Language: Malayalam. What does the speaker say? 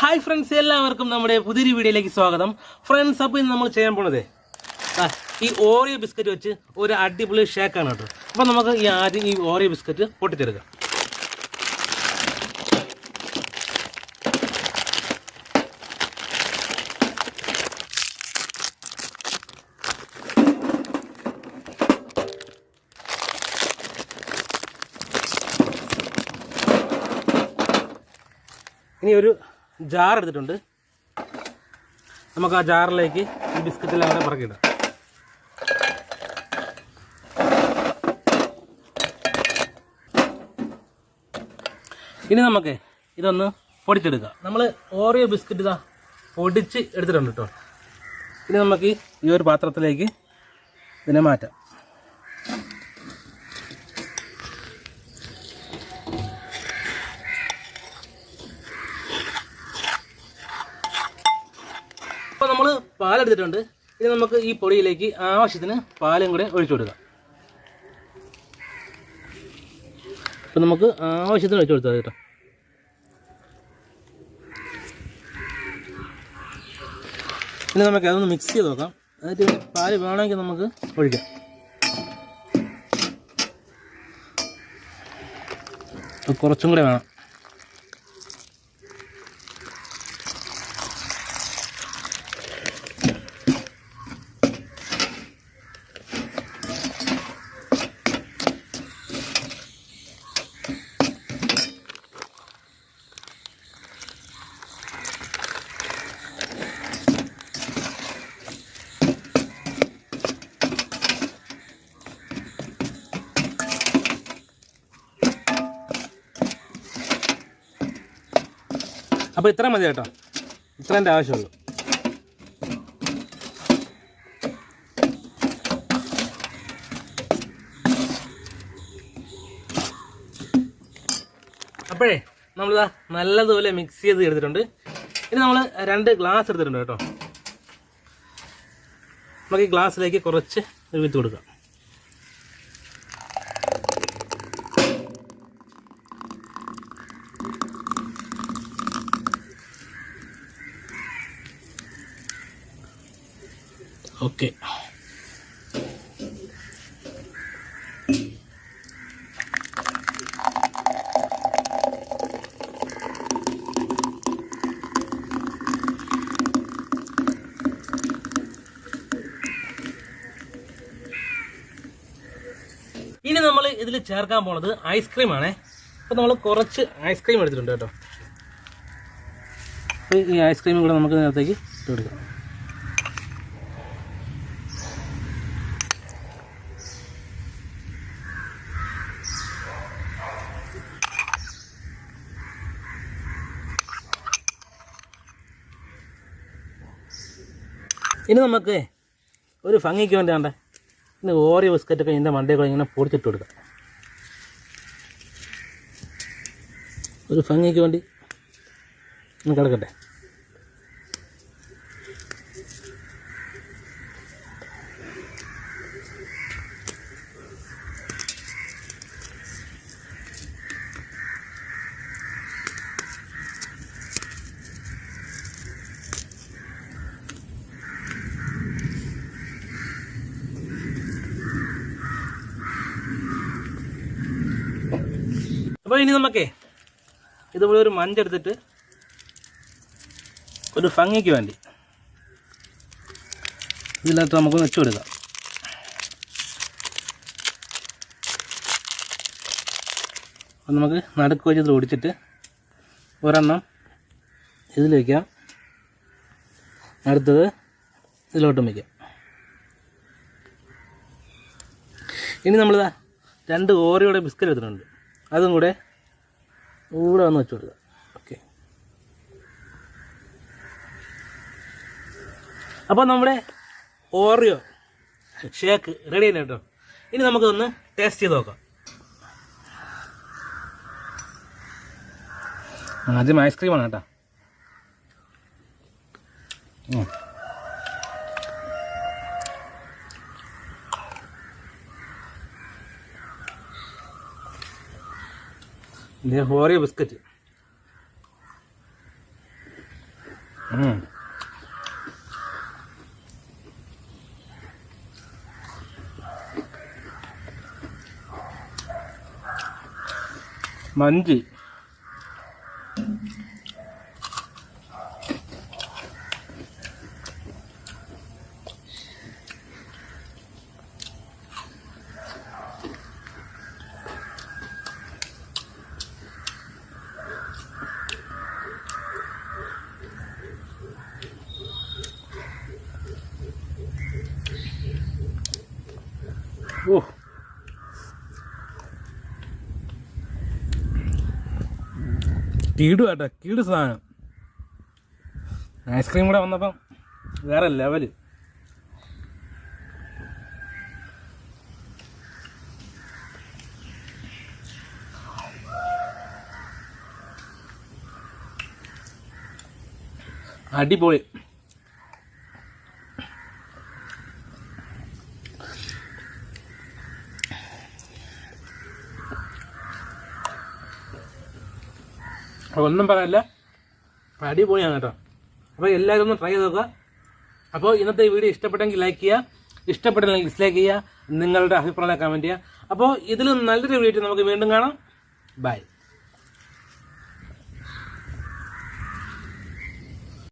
ഹായ് ഫ്രണ്ട്സ്, എല്ലാവർക്കും നമ്മുടെ പുതിയൊരു വീഡിയോയിലേക്ക് സ്വാഗതം. ഫ്രണ്ട്സ്, അപ്പോൾ ഇന്ന് നമ്മൾ ചെയ്യാൻ പോണത് ഈ ഓറിയോ ബിസ്ക്കറ്റ് വെച്ച് ഒരു അടിപൊളി ഷേക്കാണ് കേട്ടോ. അപ്പോൾ നമുക്ക് ആദ്യം ഈ ഓറിയോ ബിസ്ക്കറ്റ് പൊട്ടിച്ചെടുക്കാം. ഇനി ഒരു ജാർ എടുത്തിട്ടുണ്ട്. നമുക്ക് ആ ജാറിലേക്ക് ഈ ബിസ്ക്കറ്റെല്ലാം കൂടെ പറക്കിയിടാം. ഇനി നമുക്ക് ഇതൊന്ന് പൊടിച്ചെടുക്കാം. നമ്മൾ ഓറിയോ ബിസ്ക്കറ്റ് ഇതാ പൊടിച്ച് എടുത്തിട്ടുണ്ട് കേട്ടോ. ഇനി നമുക്ക് ഈ ഒരു പാത്രത്തിലേക്ക് ഇതിനെ മാറ്റാം. അപ്പോൾ നമ്മൾ പാലെടുത്തിട്ടുണ്ട്. ഇനി നമുക്ക് ഈ പൊടിയിലേക്ക് ആവശ്യത്തിന് പാലും കൂടെ ഒഴിച്ചു കൊടുക്കാം. അപ്പോൾ നമുക്ക് ആവശ്യത്തിന് ഒഴിച്ചു കൊടുത്താൽ കേട്ടോ. ഇനി നമുക്ക് അതൊന്ന് മിക്സ് ചെയ്ത് നോക്കാം. എന്നിട്ട് പാല് വേണമെങ്കിൽ നമുക്ക് ഒഴിക്കാം. കുറച്ചും കൂടെ വേണം. അപ്പോൾ ഇത്ര മതി കേട്ടോ. ഇത്രേൻ്റെ ആവശ്യമുള്ളൂ. അപ്പോഴേ നമ്മളിതാ നല്ലതുപോലെ മിക്സ് ചെയ്ത് എടുത്തിട്ടുണ്ട്. ഇനി നമ്മൾ 2 ഗ്ലാസ് എടുത്തിട്ടുണ്ട് കേട്ടോ. നമുക്ക് ഈ ഗ്ലാസ്സിലേക്ക് കുറച്ച് ഒഴിച്ച് കൊടുക്കാം. ഓക്കെ, ഇനി നമ്മൾ ഇതിൽ ചേർക്കാൻ പോണത് ഐസ്ക്രീമാണേ. അപ്പോൾ നമ്മൾ കുറച്ച് ഐസ്ക്രീം എടുത്തിട്ടുണ്ട് കേട്ടോ. അപ്പോൾ ഈ ഐസ്ക്രീം കൂടെ നമുക്ക് നേരത്തേക്ക് ഇട്ട് കൊടുക്കാം. ഇനി നമുക്ക് ഒരു ഭംഗിക്ക് വേണ്ടി വേണ്ടേ ഇന്ന് ഓറിയോ ബിസ്ക്കറ്റൊക്കെ ഇതിൻ്റെ മണ്ടയൊക്കെ ഇങ്ങനെ പൊടിച്ചിട്ട് കൊടുക്കാം. ഒരു ഭംഗിക്ക് വേണ്ടി ഒന്ന് കിടക്കട്ടെ. അപ്പോൾ ഇനി നമുക്കേ ഇതുപോലെ ഒരു മഞ്ചെടുത്തിട്ട് ഒരു ഭംഗിക്ക് വേണ്ടി ഇതിനകത്ത് നമുക്ക് വെച്ചു കൊടുക്കാം. അപ്പം നമുക്ക് നടുക്ക് വെച്ച് ഓടിച്ചിട്ട് ഒരെണ്ണം ഇതിൽ വയ്ക്കാം, അടുത്തത് ഇതിലോട്ടും വയ്ക്കാം. ഇനി നമ്മളിതാ 2 ഓറിയോയുടെ ബിസ്ക്കറ്റ് എടുത്തിട്ടുണ്ട്. അതും കൂടെ ഇവിടെ വന്ന് വെച്ച് കൊടുക്കുക. ഓക്കെ, അപ്പോൾ നമ്മുടെ ഓറിയോ ഷേക്ക് റെഡി തന്നെ കേട്ടോ. ഇനി നമുക്കൊന്ന് ടേസ്റ്റ് ചെയ്ത് നോക്കാം. ആദ്യം ഐസ്ക്രീമാണ് കേട്ടോ. ഓറിയോ ബിസ്ക്കറ്റ് മഞ്ച് ഓ കീടു കേട്ടോ, കീട് സാധനം. ഐസ്ക്രീം കൂടെ വന്നപ്പം വേറെ ലെവല്. അടിപൊളി. ഒന്നും പറയാനില്ല, അടിപൊളിയാണ് കേട്ടോ. അപ്പോൾ എല്ലാവരും ഒന്ന് ട്രൈ ചെയ്ത് നോക്കുക. അപ്പോൾ ഇന്നത്തെ വീഡിയോ ഇഷ്ടപ്പെട്ടെങ്കിൽ ലൈക്ക് ചെയ്യുക, ഇഷ്ടപ്പെട്ടില്ലെങ്കിൽ ഡിസ്ലൈക്ക് ചെയ്യുക, നിങ്ങളുടെ അഭിപ്രായം കമൻറ്റ് ചെയ്യുക. അപ്പോൾ ഇതിലും നല്ലൊരു വീഡിയോ നമുക്ക് വീണ്ടും കാണാം. ബൈ.